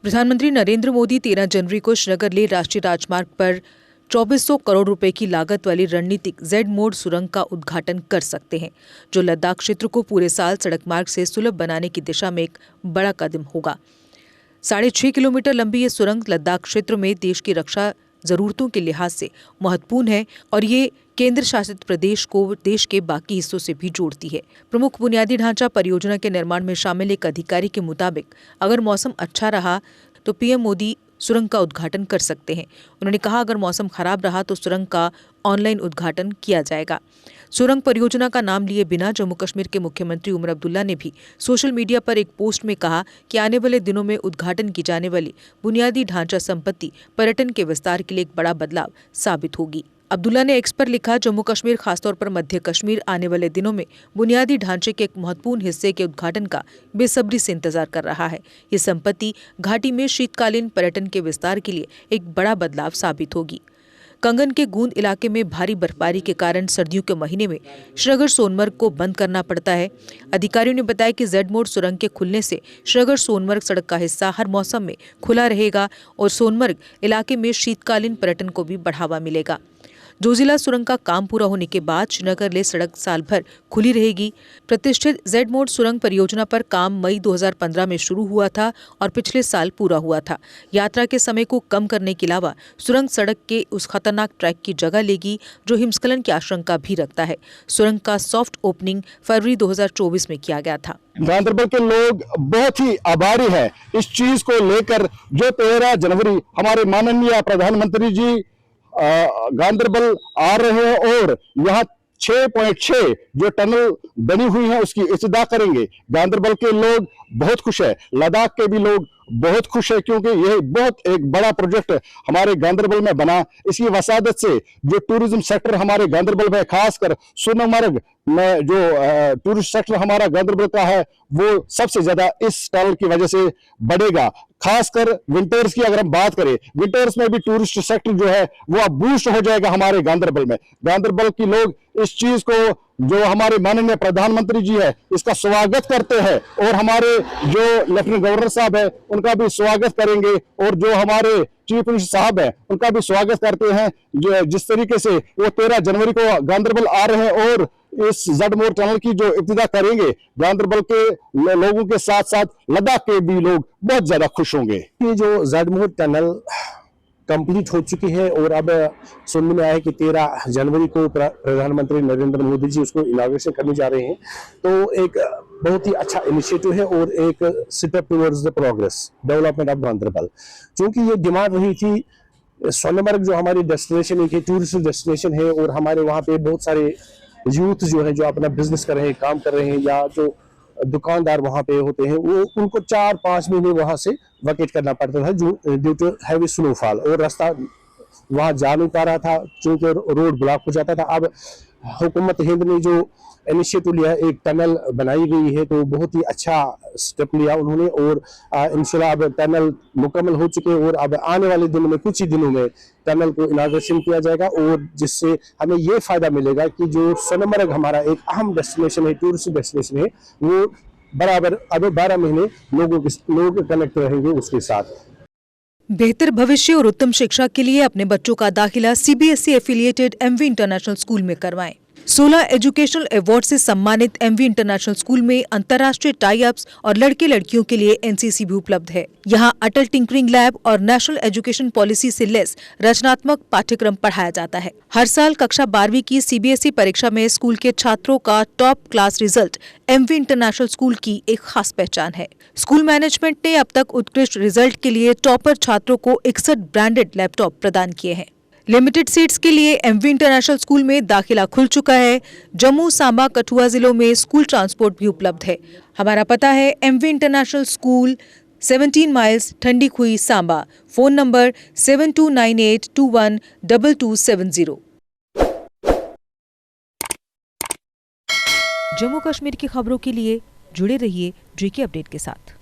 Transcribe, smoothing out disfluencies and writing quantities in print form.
प्रधानमंत्री नरेंद्र मोदी 13 जनवरी को श्रीनगर लेह राष्ट्रीय राजमार्ग पर 2400 करोड़ रुपए की लागत वाली रणनीतिक जेड मोड सुरंग का उद्घाटन कर सकते हैं, जो लद्दाख क्षेत्र को पूरे साल सड़क मार्ग से सुलभ बनाने की दिशा में एक बड़ा कदम होगा। 6.5 किलोमीटर लंबी ये सुरंग लद्दाख क्षेत्र में देश की रक्षा जरूरतों के लिहाज से महत्वपूर्ण है और ये केंद्र शासित प्रदेश को देश के बाकी हिस्सों से भी जोड़ती है। प्रमुख बुनियादी ढांचा परियोजना के निर्माण में शामिल एक अधिकारी के मुताबिक अगर मौसम अच्छा रहा तो पीएम मोदी सुरंग का उद्घाटन कर सकते हैं। उन्होंने कहा, अगर मौसम खराब रहा तो सुरंग का ऑनलाइन उद्घाटन किया जाएगा। सुरंग परियोजना का नाम लिए बिना जम्मू कश्मीर के मुख्यमंत्री उमर अब्दुल्ला ने भी सोशल मीडिया पर एक पोस्ट में कहा कि आने वाले दिनों में उद्घाटन की जाने वाली बुनियादी ढांचा संपत्ति पर्यटन के विस्तार के लिए एक बड़ा बदलाव साबित होगी। अब्दुल्ला ने एक्स पर लिखा, जम्मू कश्मीर खासतौर पर मध्य कश्मीर आने वाले दिनों में बुनियादी ढांचे के एक महत्वपूर्ण हिस्से के उद्घाटन का बेसब्री से इंतजार कर रहा है। ये संपत्ति घाटी में शीतकालीन पर्यटन के विस्तार के लिए एक बड़ा बदलाव साबित होगी। कंगन के गूंद इलाके में भारी बर्फबारी के कारण सर्दियों के महीने में श्रीनगर सोनमर्ग को बंद करना पड़ता है। अधिकारियों ने बताया कि जेड मोड सुरंग के खुलने से श्रीनगर सोनमर्ग सड़क का हिस्सा हर मौसम में खुला रहेगा और सोनमर्ग इलाके में शीतकालीन पर्यटन को भी बढ़ावा मिलेगा। जोजिला सुरंग का काम पूरा होने के बाद श्रीनगर लेह सड़क साल भर खुली रहेगी। प्रतिष्ठित जेड मोड सुरंग परियोजना पर काम मई 2015 में शुरू हुआ था और पिछले साल पूरा हुआ था। यात्रा के समय को कम करने के अलावा सुरंग सड़क के उस खतरनाक ट्रैक की जगह लेगी जो हिमस्खलन की आशंका भी रखता है। सुरंग का सॉफ्ट ओपनिंग फरवरी 2024 में किया गया था। गांधरबल के लोग बहुत ही आभारी हैं इस चीज को लेकर जो 13 जनवरी हमारे माननीय प्रधानमंत्री जी गांधरबल आ रहे हैं और यहाँ 6.6 जो टनल बनी हुई है उसकी इफ्तिताह करेंगे। गांधरबल के लोग बहुत खुश है, लद्दाख के भी लोग बहुत खुश है क्योंकि यह बहुत एक बड़ा प्रोजेक्ट हमारे गांधरबल में बना। इसकी वसादत से जो टूरिज्म सेक्टर हमारे गांधरबल में, खासकर सोनमर्ग में जो टूरिस्ट सेक्टर हमारा गांधरबल का है वो सबसे ज्यादा इस टनल की वजह से बढ़ेगा। खासकर विंटर्स की अगर हम बात करें, विंटर्स में भी टूरिस्ट सेक्टर जो है वो अब बूस्ट हो जाएगा हमारे गांधरबल में। गांधरबल की लोग इस चीज को जो हमारे माननीय प्रधानमंत्री जी है इसका स्वागत करते हैं और हमारे जो लेफ्टिनेंट गवर्नर साहब है उनका भी स्वागत करेंगे और जो हमारे चीफ मिनिस्टर साहब है उनका भी स्वागत करते हैं। जो जिस तरीके से वो 13 जनवरी को गांधरबल आ रहे हैं और इस जेड मोड टनल की जो इब्तिदा करेंगे, गांधरबल के लोगों के साथ साथ लद्दाख के भी लोग बहुत ज्यादा खुश होंगे। ये जो जेड मोड टनल कंप्लीट हो चुकी है और अब सुनने में आया कि 13 जनवरी को प्रधानमंत्री नरेंद्र मोदी जी उसको इनॉग्रेशन करने जा रहे हैं, तो एक बहुत ही अच्छा इनिशिएटिव है और एक step towards the progress development of Ganderbal. क्योंकि ये डिमांड रही थी, सोनमर्ग जो हमारी डेस्टिनेशन है, टूरिस्ट डेस्टिनेशन है और हमारे वहाँ पे बहुत सारे यूथ जो है जो अपना बिजनेस कर रहे हैं, काम कर रहे हैं या जो दुकानदार वहां पे होते हैं वो उनको 4-5 महीने वहां से वैकेट करना पड़ता था ड्यू टू हैवी स्नोफॉल और रास्ता वहां जा नहीं पा रहा था क्योंकि रोड ब्लॉक हो जाता था। अब हुकूमत हिंद ने जो इनिशिएटिव लिया, एक टनल बनाई गई है, तो बहुत ही अच्छा स्टेप लिया उन्होंने और इंशाल्लाह अब टनल मुकम्मल हो चुके हैं और अब आने वाले दिनों में कुछ ही दिनों में टनल को इनॉग्रेशन किया जाएगा और जिससे हमें ये फायदा मिलेगा कि जो सोनमर्ग हमारा एक अहम डेस्टिनेशन है, टूरिस्ट डेस्टिनेशन है, वो बराबर अब 12 महीने लोग कनेक्ट रहेंगे उसके साथ। बेहतर भविष्य और उत्तम शिक्षा के लिए अपने बच्चों का दाखिला CBSE affiliated MV international school में करवाएं। 16 एजुकेशनल अवार्ड से सम्मानित एमवी इंटरनेशनल स्कूल में अंतर्राष्ट्रीय टाई अप्स और लड़के लड़कियों के लिए एनसीसी भी उपलब्ध है। यहाँ अटल टिंकरिंग लैब और नेशनल एजुकेशन पॉलिसी से लेस रचनात्मक पाठ्यक्रम पढ़ाया जाता है। हर साल कक्षा 12वीं की सीबीएसई परीक्षा में स्कूल के छात्रों का top class result MV international school की एक खास पहचान है। स्कूल मैनेजमेंट ने अब तक उत्कृष्ट रिजल्ट के लिए टॉपर छात्रों को 61 ब्रांडेड लैपटॉप प्रदान किए हैं। लिमिटेड सीट्स के लिए एमवी इंटरनेशनल स्कूल में दाखिला खुल चुका है। जम्मू, सांबा, कठुआ जिलों में स्कूल ट्रांसपोर्ट भी उपलब्ध है। हमारा पता है MV international school, 17 miles, Thandi Khui, Samba. Phone number 7298212270। Jammu Kashmir की खबरों के लिए जुड़े रहिए जेके अपडेट के साथ।